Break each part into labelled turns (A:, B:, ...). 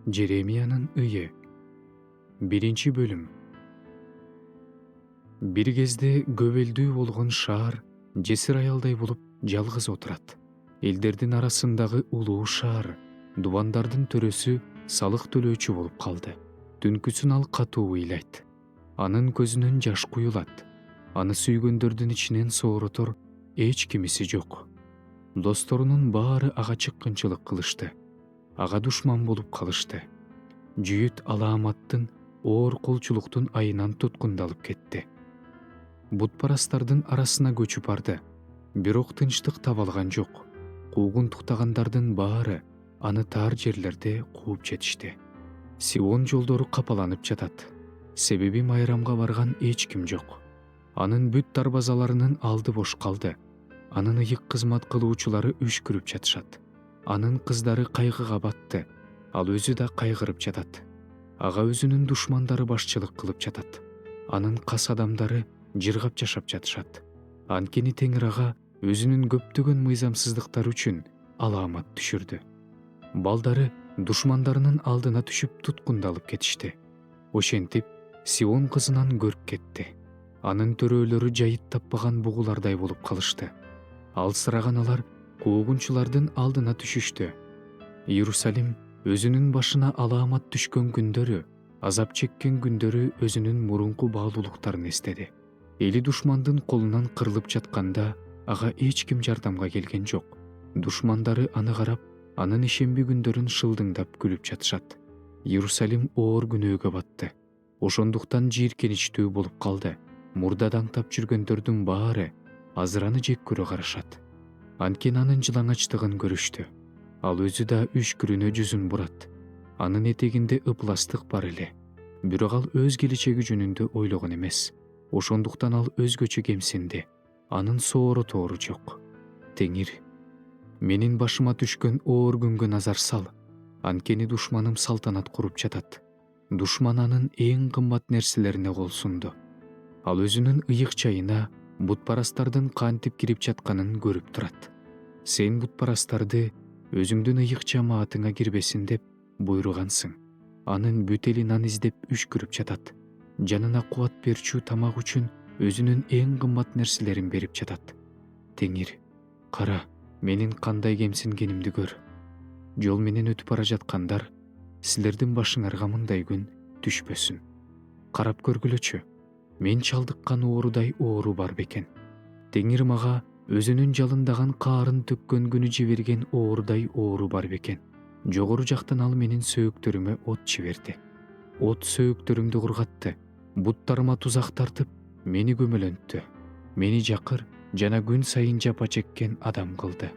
A: Жеремиянын ыйы. Биринчи бөлүм. Бир кезде көп элдүү болгон шаар жесир аялдай болуп жалгыз отурат. Элдердин арасындагы улуу шаар, дубандардын төрөсү салык төлөөчү болуп калды. Түнкүсүн ал катуу ыйлайт. Анын көзүнөн жаш куюлат. Аны сүйгөндөрдүн ичинен сооротор эч кимиси жок. Досторунун баары ага чыккынчылык кылышты. Ага душман болуп калышты. Жүйүт алааматтын оор колчулуктун айынан туткундалып кетти. Бутпарастардын арасына көчүп барды. Бирок тынчтык таба алган жок. Куугунтуктагандардын баары аны тар жерлерде кууп жетишти. Сион жолдору капаланып жатат. Себеби майрамга барган эч ким жок. Анын бүт дарбазаларынын алды бош калды. Анын ыйык кызмат кылуучулары үшкүрүп жатышат. Анын кыздары кайгыга батты. Ал өзү да кайгырып жатат. Ага өзүнүн душмандары башчылык кылып жатат. Анын кас адамдары жыргап жашап жатышат. Анткени Теңир ага өзүнүн көптөгөн мыйзамсыздыктары үчүн алаамат түшүрдү. Балдары душмандарынын алдына түшүп туткундалып кетишти. Ошентип Сион кызынан көрүп кетти. Анын төрөлөрү жайыт таппаган бугулардай болуп калышты. Алсыраган алар куугунчулардын алдына түшүштү. Иерусалим өзүнүн башына алаамат түшкөн күндөрү, азап чеккен күндөрү өзүнүн мурунку баалуулуктарын эстеди. Эли душмандын колунан кырылып жатканда ага эч ким жардамга келген жок. Душмандары аны карап, анын ишемби күндөрүн шылдыңдап күлүп жатышат. Иерусалим оор күнөөгө батты. Ошондуктан жийиркеничтүү болуп калды. Мурдадан тап жүргөндөрдүн баары азыр аны жек көрө карашат. Анткени анын жылаңачтыгын көрүштү. Ал өзү да үшкүрүнө жүзүн бурат. Анын этегинде ыпластык бар эле. Бирок ал өз келечеги жөнүндө ойлогон эмес. Ошондуктан ал өзгөчө кемсинди. Анын сооротору жок. Теңир, менин башыма түшкөн оор күнгө назар сал. Анткени душманым салтанат куруп жатат. Душман анын эң кымбат нерселерине кол сунду. Ал өзүнүн ыйык чайына бутпарастардын кантип кирип жатканын көрүп турат. Сен бутпарастарды өзүңдүн ыйык жамаатыңа кирбесин деп буйругансың. Анын бүт эли нан издеп үшкүрүп жатат. Жанына кубат берчү тамак үчүн өзүнүн эң кымбат нерселерин берип жатат. Теңир, кара, менин кандай кемсингенимди көр. Жол менен өтүп бара жаткандар, силердин башыңарга мындай күн түшпөсүн. Карап көргүлөчү, мен чалдыккан оорудай оору бар бекен. Теңир мага өзүнүн жалындаган каарын төккөн күнү жиберген оорудай оору бар бекен. Жогору жактан ал менин сөөктөрүмө от жиберди. От сөөктөрүмдү кургатты. Буттарыма тузак тартып, мени көмөлөнттү. Мени жакыр жана күн сайын жапа чеккен адам кылды.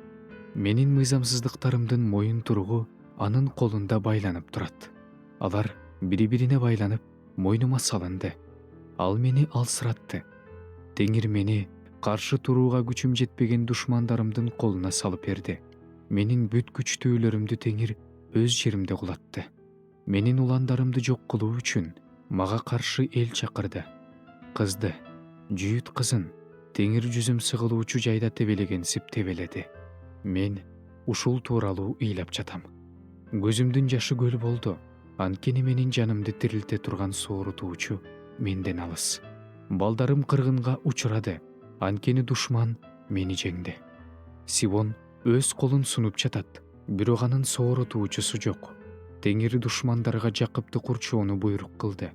A: Менин мыйзамсыздыктарымдын моюн туругу анын колунда байланып турат. Алар бири-бирине байланып, мойнума салынды. Ал мени алсыратты. Теңир мени каршы турууга күчүм жетпеген душмандарымдын колуна салып берди. Менин бүт күчтүүлөрүмдү Теңир өз жеримде кулатты. Менин уландарымды жок кылуу үчүн мага каршы эл чакырды. Кызды, жүйүт кызын Теңир жүзүм сыгылуучу жайда тебелегенсип тебеледи. Мен ушул тууралуу ыйлап жатам. Көзүмдүн жашы көл болду. Анткени менин жанымды тирилте турган соорутуучу менден алыс. Балдарым кыргынга учурады. Анткени душман мени жеңди. Сион өз колун сунуп жатат, бирок анын соорутуучусу жок. Теңир душмандарга жакыпты курчоону буйрук кылды.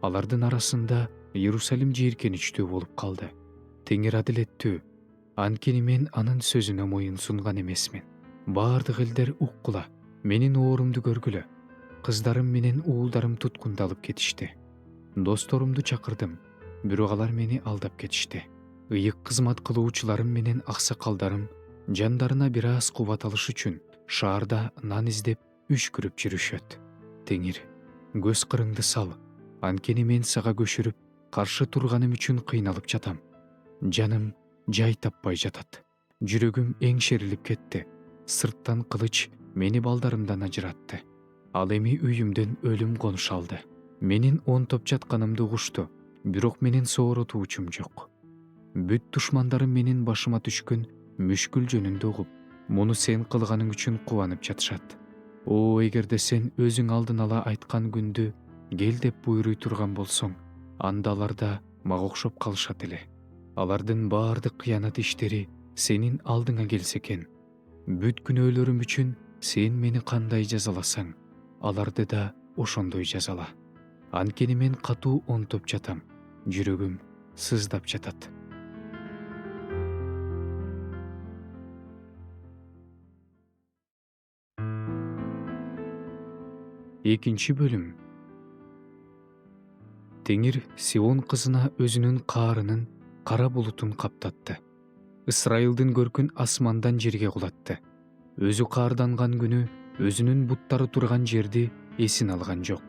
A: Алардын арасында Иерусалим жийиркеничтүү болуп калды. Теңир адилеттүү. Анткени мен анын сөзүнө моюн сунган эмесмин. Баардык элдер уккула, менин оорумду көргүлө. Кыздарым менен уулдарым туткундалып кетишти. Досторумду чакырдым, бирок алар мени алдап кетишти. Ыйык кызмат кылуучуларым менен аксакалдарым жандарына бир аз кубат алыш үчүн шаарда нан издеп үшкүрүп жүрүшөт. Теңир, көз кырыңды сал. Анткени мен сага көшүрүп, каршы турганым үчүн кыйналып жатам. Жаным жай таппай жатат. Жүрөгүм эңшерилип кетти. Сырттан кылыч мени балдарымдан ажыратты. Ал эми үйүмдөн өлүм конуш алды. Менин онтоп жатканымды угушту, бирок менин соорутуучум жок. Бүт душмандарым менин башыма түшкөн мүшкүл жөнүндө угуп, муну сен кылганың үчүн кубанып жатышат. Эгерде сен өзүң алдын ала айткан күндү кел деп буйруй турган болсоң, анда алар да мага окшоп калышат эле. Алардын баардык кыянат иштери сенин алдыңа келсе экен. Бүт күнөөлөрүм үчүн сен мени кандай жазаласаң, аларды да ошондой жазала. Анткени мен катуу онтоп жатам, жүрөгүм сыздап жатат. Экинчи бөлүм. Теңир Сион кызына өзүнүн каарынын кара булутун каптатты. Ысрайылдын көркүн асмандан жерге кулатты. Өзү каарданган күнү өзүнүн буттары турган жерди эсин алган жок.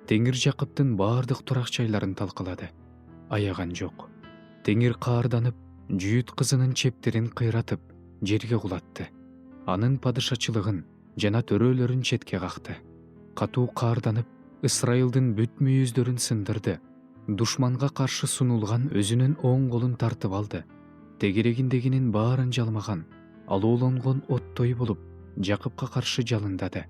A: Теңир Жакыптын баардык турак жайларын талкалады. Аяган жок. Теңир каарданып, Жүйүт кызынын чептерин кыйратып, жерге кулатты. Анын падышачылыгын жана төрөлөрүн четке какты. Катуу каарданып, Ысрайылдын бүт мүйүздөрүн сындырды. Душманга каршы сунулган өзүнүн оң колун тартып алды. Тегерегиндегинин баарын жалмаган, алууланган оттой болуп, Жакыпка каршы жалындады.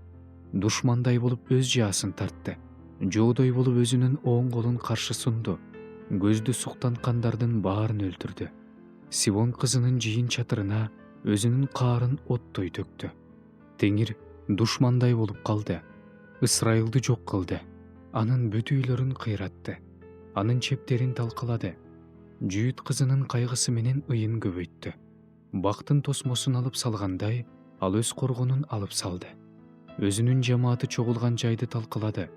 A: Душмандай болуп өз жаасын тартты. Жоодой болуп өзүнүн оң колун каршы сунду. Көздү суктанткандардын баарын өлтүрдү. Сион кызынын жыйын чатырына өзүнүн каарын оттой төктү. Теңир душмандай болуп калды. Ысрайылды жок кылды. Анын бүт үйлөрүн кыйратты. Анын чептерин талкалады. Жүйүт кызынын кайгысы менен ыйын көбөйттү. Бактын тосмосун алып салгандай, ал өз коргонун алып салды. Өзүнүн жамааты чогулган жайды талкалады.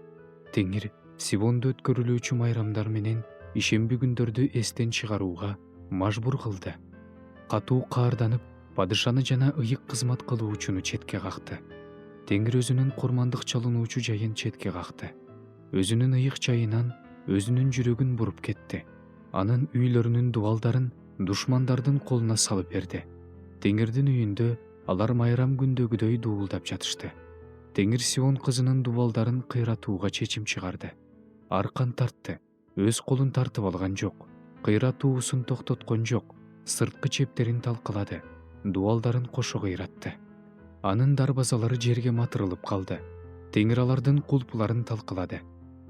A: Теңир Сионду өткөрүлүүчү майрамдар менен ишемби күндөрдү эстен чыгарууга мажбур кылды. Катуу каарданып, падышаны жана ыйык кызмат кылуучуну четке какты. Теңир өзүнүн курмандык чалынуучу жайын четке какты. Өзүнүн ыйык жайынан өзүнүн жүрөгүн буруп кетти. Анын үйлөрүнүн дубалдарын душмандардын колуна салып берди. Теңирдин үйүндө алар майрам күндөгүдөй дуулдап жатышты. Теңир Сион кызынын дубалдарын кыйратууга чечим чыгарды. Аркан тартты, өз колун тартып алган жок. Кыйратуусун токтоткон жок. Сырткы чептерин талкалады, дубалдарын кошо кыйратты. Анын дарбазалары жерге матырылып калды. Теңир алардын кулпуларын талкалады,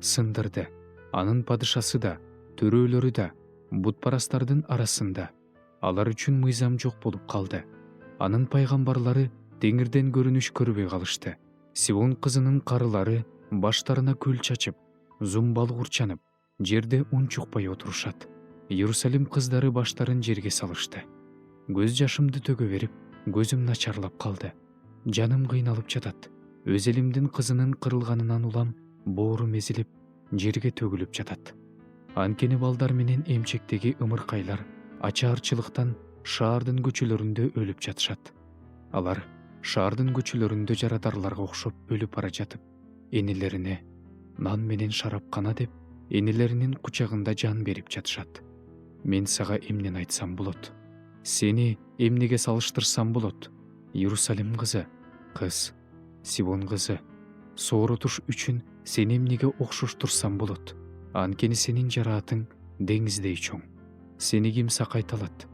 A: сындырды. Анын падышасы да, төрөлөрү да бутпарастардын арасында. Алар үчүн мыйзам жок болуп калды. Анын пайгамбарлары Теңирден көрүнүш көрбөй калышты. Сион кызынын карылары баштарына күл чачып, зумбал курчанып, жерде ун чукпай отурушат. Иерусалим кыздары баштарын жерге салышты. Көз жашымды төгө берип, көзүм начарлап калды. Жаным кыйналып жатат. Өз элимдин кызынын кырылганынан улам, боорум эзилип, жерге төгүлүп жатат. Анткени балдар менен эмчектеги ымыркайлар ачаарчылыктан шаардын көчөлөрүндө өлүп жатышат. Алар шаардын көчөлөрүндө жарадарларга окшоп өлүп бара жатып, энелерине нан менен шарапкана деп, энелеринин кучагында жан берип жатышат. Мен сага эмнени айтсам болот? Сени эмнеге салыштырсам болот? Иерусалим кызы, кыз, Сион кызы, сооротуш үчүн сени эмнеге окшоштурсам болот? Анткени сенин жараатың деңиздей чоң. Сени ким сакайта алат?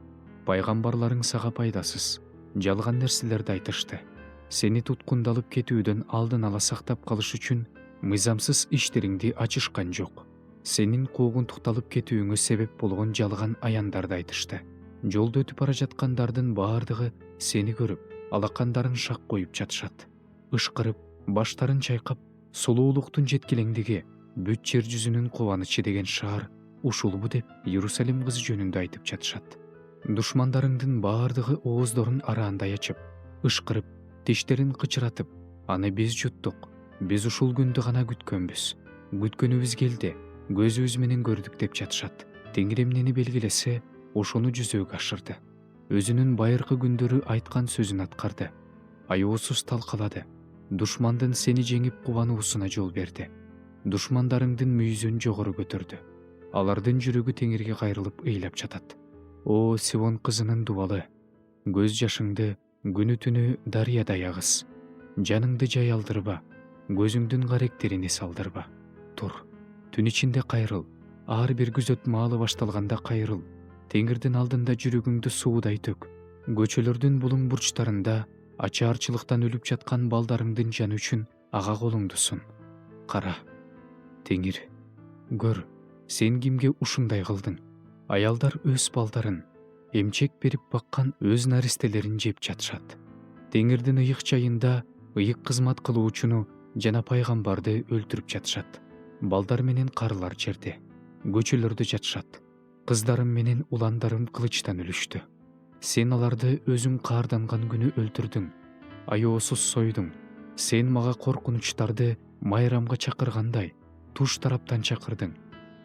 A: Пайгамбарларың сага пайдасыз, жалган нерселерди айтышты. Сени туткундалып кетүүдөн алдын ала сактап калыш үчүн мыйзамсыз иштериңди ачышкан жок. Сенин куугунтукталып кетүүңө себеп болгон жалган аяндарды айтышты. Жолдо өтүп бара жаткандардын баардыгы сени көрүп, алакандарын шак коюп жатышат. Ышкырып, баштарын чайкап, сулуулуктун жеткилеңдиги, бүт жер жүзүнүн кубанычы деген шаар ушулбу деп Иерусалим кызы жөнүндө айтып жатышат. Душмандарыңдын баардыгы ооздорун араандай ачып, ышкырып, тиштерин кычыратып, аны биз жуттук, биз ушул күндү гана күткөнбүз, күткөнүбүз келди, көзүбүз менен көрдүк деп жатышат. Теңир эмнени белгилесе, ошону жүзөгө ашырды. Өзүнүн байыркы күндөрү айткан сөзүн аткарды. Аяосуз талкалады. Душмандын сени жеңип кубануусуна жол берди. Душмандарыңдын мүйүзүн жогору көтөрдү. Алардын жүрөгү Теңирге кайрылып ыйлап жатат. О, Сион кызынын дубалы, көз жашыңды күнү түнү дарыядай агыз. Жаныңды жай алдырба, көзүңдүн каректерине салдырба. Тур, түн ичинде кайрыл, ар бир күзөт маалы башталганда кайрыл. Теңирдин алдында жүрөгүңдү суудай төк. Көчөлөрдүн булуң бурчтарында ачаарчылыктан өлүп жаткан балдарыңдын жаны үчүн ага колуңду сун. Кара, Теңир, көр, сен кимге ушундай кылдың? Аялдар өз балдарын, эмчек берип баккан өз наристелерин жеп жатышат. Теңирдин ыйык жайында ыйык кызмат кылуучуну жана пайгамбарды өлтүрүп жатышат. Балдар менен карылар жерде, көчөлөрдө жатышат. Кыздарым менен уландарым кылычтан өлүштү. Сен аларды өзүң каарданган күнү өлтүрдүң, аyoосуз сойдуң. Сен мага коркунучтарды майрамга чакыргандай туш тараптан чакырдың.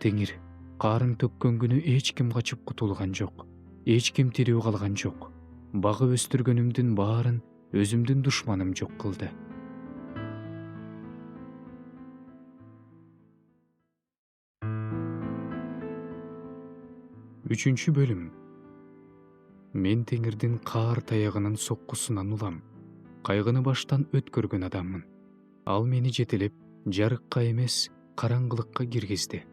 A: Теңир, каарың төккөн күнү эч ким качып кутулган жок, эч ким тирүү калган жок. Багып өстүргөнүмдүн баарын өзүмдүн душманым жок кылды. Үчүнчү бөлүм. Мен Теңирдин каар таягынын соккусунан улам. Кайгыны баштан өткөргөн адаммын. Ал мени жетелеп, жарыкка эмес, караңгылыкка киргизди.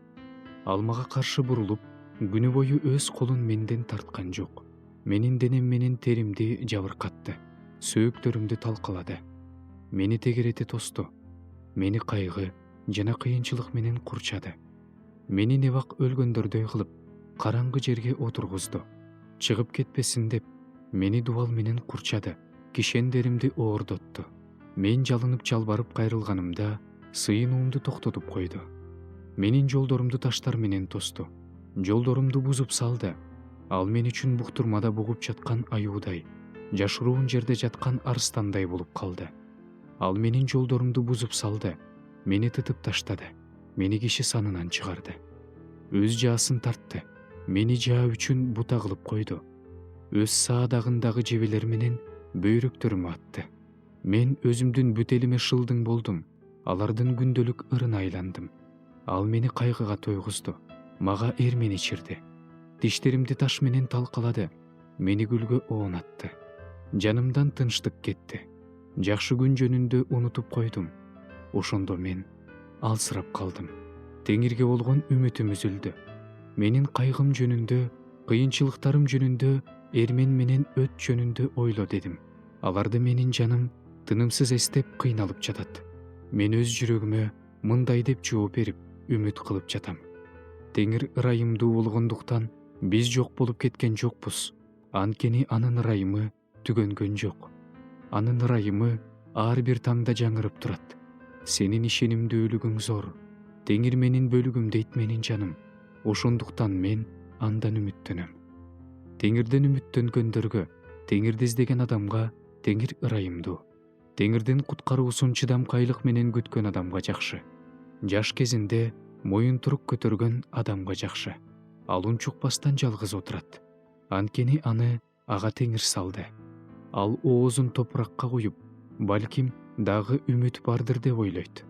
A: Ал мага каршы бурулуп, күнү бою өз колун менден тарткан жок. Менин денем менен теримди жабыркатты, сөөктөрүмдү талкалады. Мени тегерете тосту. Мени кайгы жана кыйынчылык менен курчады. Мени небак өлгөндөрдөй кылып, караңгы жерге отургузду. Чыгып кетпесин деп, мени дубал менен курчады, кишендеримди оордотту. Мен жалынып жалбарып кайрылганымда сыйынуумду токтотуп койду. Менин жолдорумду таштар менен тосту, жолдорумду бузуп салды. Ал мен үчүн буктурмада бугуп жаткан аюудай, жашыруун жерде жаткан арстандай болуп калды. Ал менин жолдорумду бузуп салды, мени тытып таштады, мени киши санынан чыгарды. Өз жаасын тартты, мени жаа үчүн бута кылып койду. Өз саадагындагы жебелер менен бөйрөктөрүмө атты. Мен өзүмдүн бүтелиме шылдың болдум, алардын күндөлүк ырына айландым. Ал мени кайгыга тойгузду, мага эрмени ичирди. Тиштеримди таш менен талкалады, мени күлгө оонатты. Жанымдан тынчтык кетти. Жакшы күн жөнүндө унутуп койдум. Ошондо мен алсырап калдым. Теңирге болгон үмүтүм үзүлдү. Менин кайгым жөнүндө, кыйынчылыктарым жөнүндө, эрмен менен өт жөнүндө ойло дедим. Аларды менин жаным тынымсыз эстеп кыйналып жатат. Мен өз жүрөгүмө мындай деп жооп берип, үмүт кылып жатам. Теңир ырайымдуу болгондуктан биз жок болуп кеткен жокпуз. Анткени анын ырайымы түгөнгөн жок. Анын ырайымы ар бир таңда жаңырып турат. Сенин ишенимдүүлүгүң зор. Теңир менин бөлүгүм дейт менин жаным. Ошондуктан мен андан үмүттөнөм. Теңирден үмүттөнгөндөргө, Теңирди издеген адамга Теңир ырайымдуу. Теңирдин куткаруусун чыдамкайлык менен күткөн адамга жакшы. Жаш кезинде моюн турук көтөргөн адамга жакшы. Ал унчукпастан жалгыз отурат. Анткени аны ага Теңир салды. Ал оозун топуракка куюп, балким дагы үмүт бардыр деп ойлойт.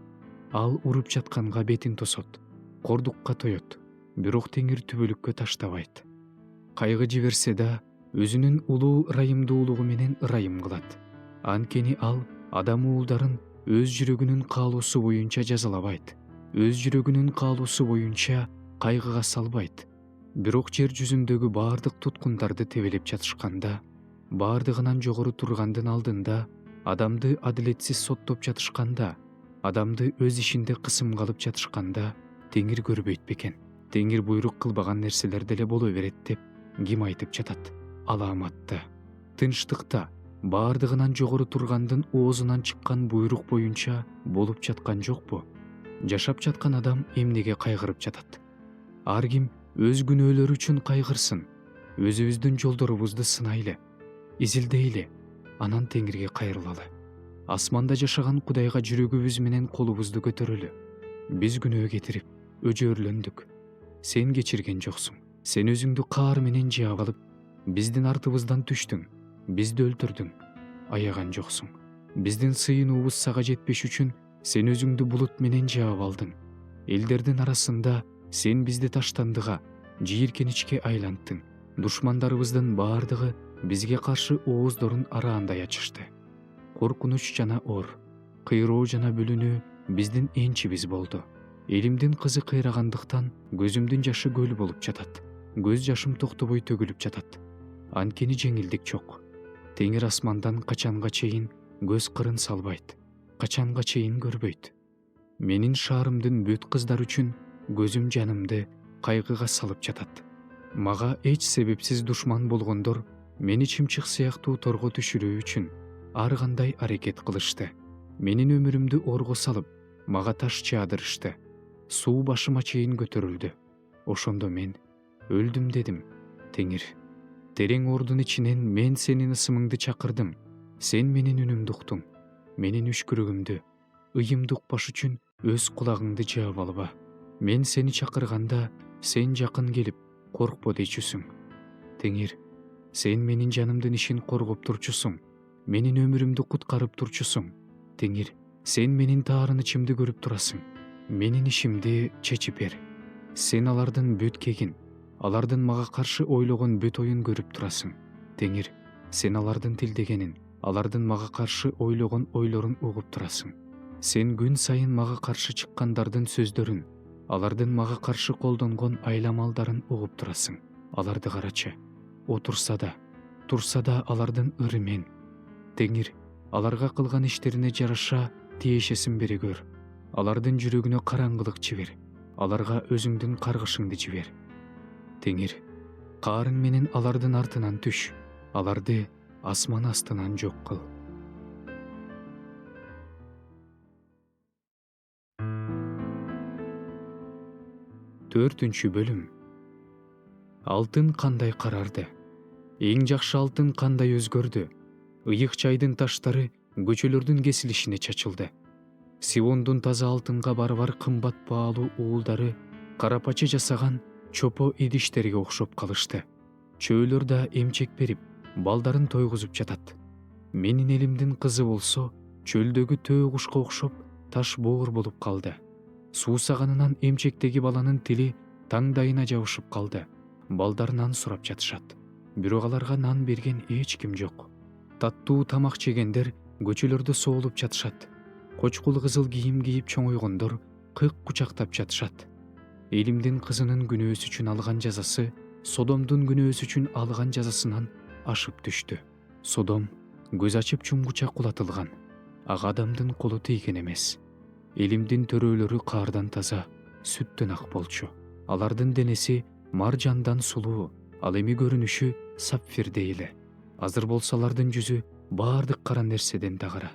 A: Ал уруп жатканга бетин тосот, кордукка тоет, бирок Теңир түбөлүккө таштабайт. Кайгы жиберсе да, өзүнүн улуу ырайымдуулугу менен ырайым кылат. Анткени ал адам уулдарын өз жүрөгүнүн каалоосу боюнча жазалабайт. Өз жүрөгүнүн каалоосу боюнча кайгыга салбайт. Бирок жер жүзүндөгү баардык туткундарды тебелеп жатышканда, баардыгынан жогору тургандын алдында, адамды адилетсиз соттоп жатышканда, адамды өз ишинде кысымга алып жатышканда, Теңир көрбөйт бекен. Теңир буйрук кылбаган нерселер деле боло берет деп ким айтып жатат? Аламатта, тынчтыкта, баардыгынан жогору тургандын оозунан чыккан буйрук боюнча болуп жаткан жокпу? Жашап жаткан адам эмнеге кайгырып жатат? Ар ким өз күнөөлөрү үчүн кайгырсын. Өзүбүздүн жолдорубузду сынайлы, изилдейли, анан Теңирге кайрылалы. Асманда жашаган Кудайга жүрөгүбүз менен колубузду көтөрөлү. Биз күнөө кетирип, өжөрлөндүк. Сен кечирген жоксуң. Сен өзүңдү каар менен жаап алып, биздин артыбыздан түштүң, бизди өлтүрдүң, аяган жоксуң. Биздин сыйынуубуз сага жетпеш үчүн сен өзүңдү булут менен жаап алдың. Элдердин арасында сен бизди таштандыга, жийиркеничке айланттың. Душмандарыбыздын баардыгы бизге каршы ооздорун араандай ачышты. Коркунуч жана ор, кыйроо жана бөлүнүү биздин энчибиз болду. Элимдин кызы кыйрагандыктан көзүмдүн жашы көл болуп жатат. Көз жашым токтобой төгүлүп жатат. Анткени жеңилдик жок. Теңир асмандан качанга чейин көз кырын салбайт, качанга чейин көрбөйт. Менин шаарымдын бүт кыздар үчүн көзүм жанымды кайгыга салып жатат. Мага эч себепсиз душман болгондор мени чымчык сыяктуу торго түшүрүү үчүн ар кандай аракет кылышты. Менин өмүрүмдү орго салып, мага таш чаадырышты. Суу башыма чейин көтөрүлдү. Ошондо мен өлдүм дедим. Теңир, терең ордун ичинен мен сенин ысымыңды чакырдым. Сен менин үнүмдү уктуң. Менин үшкүрүгүмдү, ыйымды укпаш үчүн өз кулагыңды жаап алба. Мен сени чакырганда сен жакын келип, коркпо дейчүсүң. Теңир, сен менин жанымдын ишин коргоп турчусуң. Менин өмүрүмдү куткарып турчусуң. Теңир, сен менин таарынычымды көрүп турасың. Менин ишимди чечип бер. Сен алардын бүт кегин, алардын мага каршы ойлогон бүт оюн көрүп турасың. Теңир, сен алардын тилдегенин, алардын мага каршы ойлогон ойлорун угуп турасың. Сен күн сайын мага каршы чыккандардын сөздөрүн, алардын мага каршы колдонгон айламалдарын угуп турасың. Аларды карачы. Отурса да, турса да алардын ыры мен. Теңир, аларга кылган иштерине жараша тиешесин бери көр. Алардын жүрөгүнө караңгылык жибер. Аларга өзүңдүн каргышыңды жибер. Теңир, каарың менен алардын артынан түш. Аларды асман астынан жок кыл. Төртүнчү бөлүм. Алтын кандай карарды? Эң жакшы алтын кандай өзгөрдү? Ыйык чайдын таштары көчөлөрдүн кесилишине чачылды. Сиондун таза алтынга барабар кымбат баалуу уулдары карапачы жасаган чопо идиштерге окшоп калышты. Чөөлөр да эмчек берип, балдарын тойгузуп жатат. Менин элимдин кызы болсо, чөлдөгү төө кушка окшоп таш боор болуп калды. Суусаганынан эмчектеги баланын тили таңдайына жабышып калды. Балдар нан сурап жатышат. Бирок аларга нан берген эч ким жок. Таттуу тамак жегендер көчөлөрдө соолуп жатышат. Кочкул кызыл кийим кийип чоңойгондор кык кучактап жатышат. Элимдин кызынын күнөөсү үчүн алган жазасы Содомдун күнөөсү үчүн алган жазасынан ашып түштү. Содом көз ачып чумгуча кулатылган. Ага адамдын колу тийген эмес. Элимдин төрөлөрү каардан таза, сүттөн ак болчу. Алардын денеси маржандан сулуу, ал эми көрүнүшү сапфирдей эле. Азыр болсо алардын жүзү баардык кара нерседен да кара.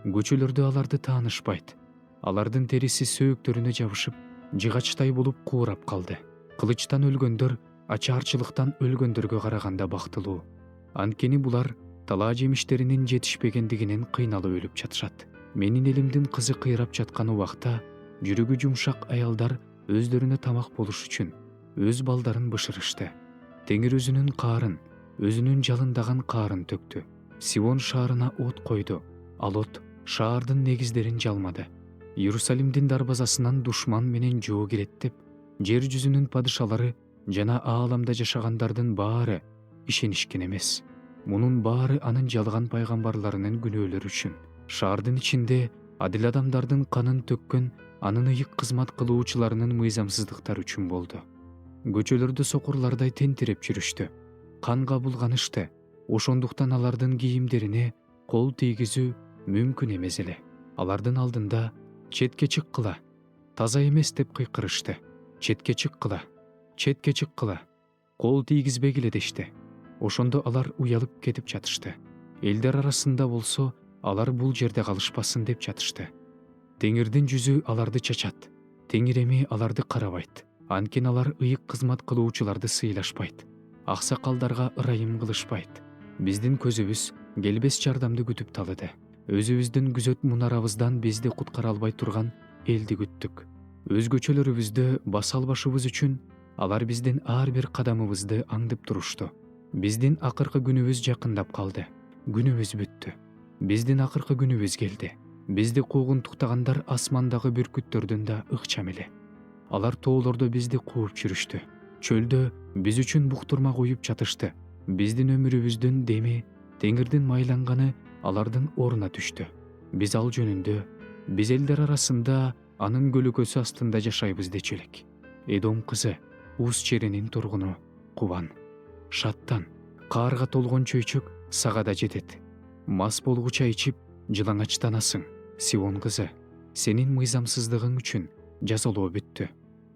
A: Көчөлөрдө аларды таанышпайт. Алардын териси сөөктөрүнө жабышып, жыгачтай болуп куурап калды. Кылычтан өлгөндөр ачаарчылыктан өлгөндөргө караганда бактылуу. Анткени булар талаа жемиштеринин жетишпегендигинен кыйналып өлүп жатышат. Менин элимдин кызы кыйрап жаткан убакта жүрөгү жумшак аялдар өздөрүнө тамак болуш үчүн өз балдарын бышырышты. Теңир өзүнүн каарын, өзүнүн жалындаган каарын төктү. Сион шаарына от койду. Ал от шаардын негиздерин жалмады. Иерусалимдин дарбазасынан душман менен жоо кирет деп, жер жүзүнүн падышалары жана ааламда жашагандардын баары ишенишкен эмес. Мунун баары анын жалган пайгамбарларынын күнөөлөрү үчүн. Шаардын ичинде адил адамдардын канын төккөн анын ыйык кызмат кылуучуларынын мыйзамсыздыктары үчүн болду. Көчөлөрдө сокурлардай тентиреп жүрүштү. Канга булганышты. Ошондуктан алардын кийимдерине кол тийгизүү мүмкүн эмес эле. Алардын алдында четке чыккыла, таза эмес деп кыйкырышты. Четке чыккыла, четке чыккыла, кол тийгизбегиле дешти. Ошондо алар уялып кетип жатышты. Элдер арасында болсо, алар бул жерде калышпасын деп жатышты. Теңирдин жүзү аларды чачат. Теңир эми аларды карабайт. Анткени алар ыйык кызмат кылуучуларды сыйлашпайт. Аксакалдарга ырайым кылышпайт. Биздин көзүбүз келбес жардамды күтүп талыды. Өзүбүздүн күзөт мунарабыздан бизди куткара албай турган элди күттүк. Өз көчөлөрүбүздө баса албашыбыз үчүн алар биздин ар бир кадамыбызды аңдып турушту. Биздин акыркы күнүбүз жакындап калды. Күнүбүз бүттү. Биздин акыркы күнүбүз келди. Бизди куугунтуктагандар асмандагы бүркүттөрдөн да ыкчам эле. Алар тоолордо бизди кууп жүрүштү. Чөлдө биз үчүн буктурма коюп жатышты. Биздин өмүрүбүздүн деми, теңирдин майланганы алардын ордуна түштү. Биз ал жөнүндө, биз элдер арасында анын көлөкөсү астында жашайбыз дечү элек. Эдом кызы, Уз жеринин тургуну, кубан, шаттан, каарга толгон чөйчөк сага да жетет. Мас болгуча ичип жылаңачтанасың. Сион кызы, сенин мыйзамсыздыгың үчүн жазалоо бүттү.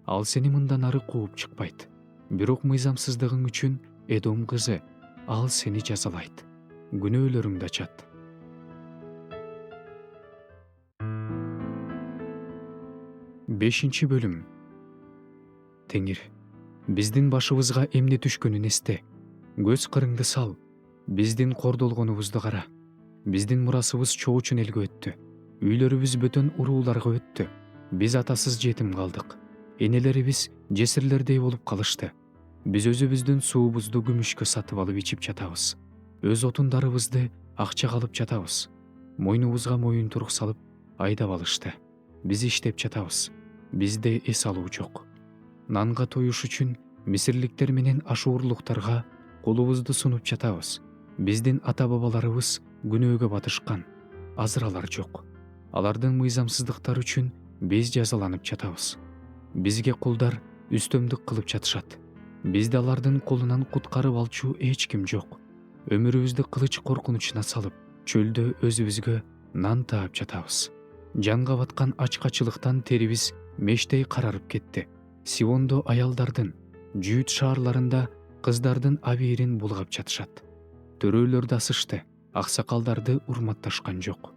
A: Ал сени мындан ары кууп чыкпайт. Бирок мыйзамсыздыгың үчүн Эдом кызы, ал сени жазалайт. Күнөөлөрүңдү ачат. 5-бөлүм. Теңир, биздин башыбызга эмне түшкөнүн эсте. Көз кырыңды сал, биздин кордолгонубузду кара. Биздин мурасыбыз чоочун элге өттү. Үйлөрүбүз бөтөн урууларга өттү. Биз атасыз жетим калдык. Энелерибиз жесирлердей болуп калышты. Биз өзүбүздүн суубузду күмүшкө сатып алып ичип жатабыз. Өз отундарыбызды акчага алып жатабыз. Мойнубузга моюнтурук салып айдап алышты. Биз иштеп жатабыз. Бизде эс алуу жок. Нанга тоюш үчүн мисирликтер менен ашуурлуктарга колубузду сунуп жатабыз. Биздин ата-бабаларыбыз күнөөгө батышкан. Азыр алар жок. Алардын мыйзамсыздыктары үчүн биз жазаланып жатабыз. Бизге кулдар үстөмдүк кылып жатышат. Бизди алардын колунан куткарып алчу эч ким жок. Өмүрүбүздү кылыч коркунучуна салып, чөлдө өзүбүзгө нан таап жатабыз. Жанга баткан ачкачылыктан терибиз мештей карарып кетти. Сиондо аялдардын, Жүйүт шаарларында кыздардын абийирин булгап жатышат. Төрөлөрдү асышты, аксакалдарды урматташкан жок.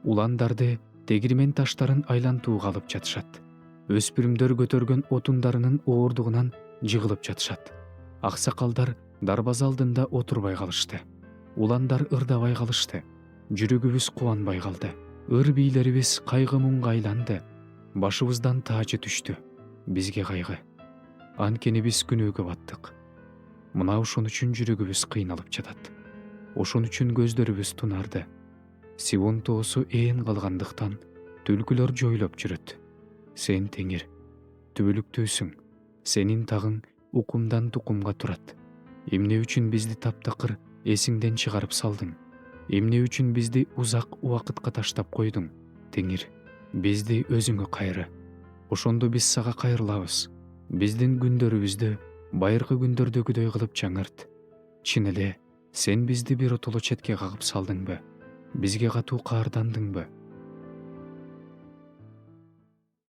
A: Уландарды тегирмен таштарын айлантууга алып жатышат. Өспүрүмдөр көтөргөн отундарынын оордугунан жыгылып жатышат. Аксакалдар дарбаза алдында отурбай калышты. Уландар ырдабай калышты. Жүрөгүбүз кубанбай калды. Ыр бийлерибиз кайгы муңга айланды. Башыбыздан таажы түштү. Бизге кайгы. Анткени биз күнөөгө баттык. Мына ошон үчүн жүрөгүбүз кыйналып жатат. Ошон үчүн көздөрүбүз тунарды. Сион тоосу ээн калгандыктан түлкүлөр жойлоп жүрөт. Сен теңир, түбөлүктүүсүң. Сенин тагың укумдан тукумга турат. Эмне үчүн бизди таптакыр эсиңден чыгарып салдың? Эмне үчүн бизди узак убакытка таштап койдуң? Теңир, бизди өзүңө кайры. Ошондо биз сага кайрылабыз. Биздин күндөрүбүздү байыркы күндөрдөгүдөй кылып жаңырт. Чын эле, сен бизди биротоло четке кагып салдыңбы? Бизге катуу каардандыңбы?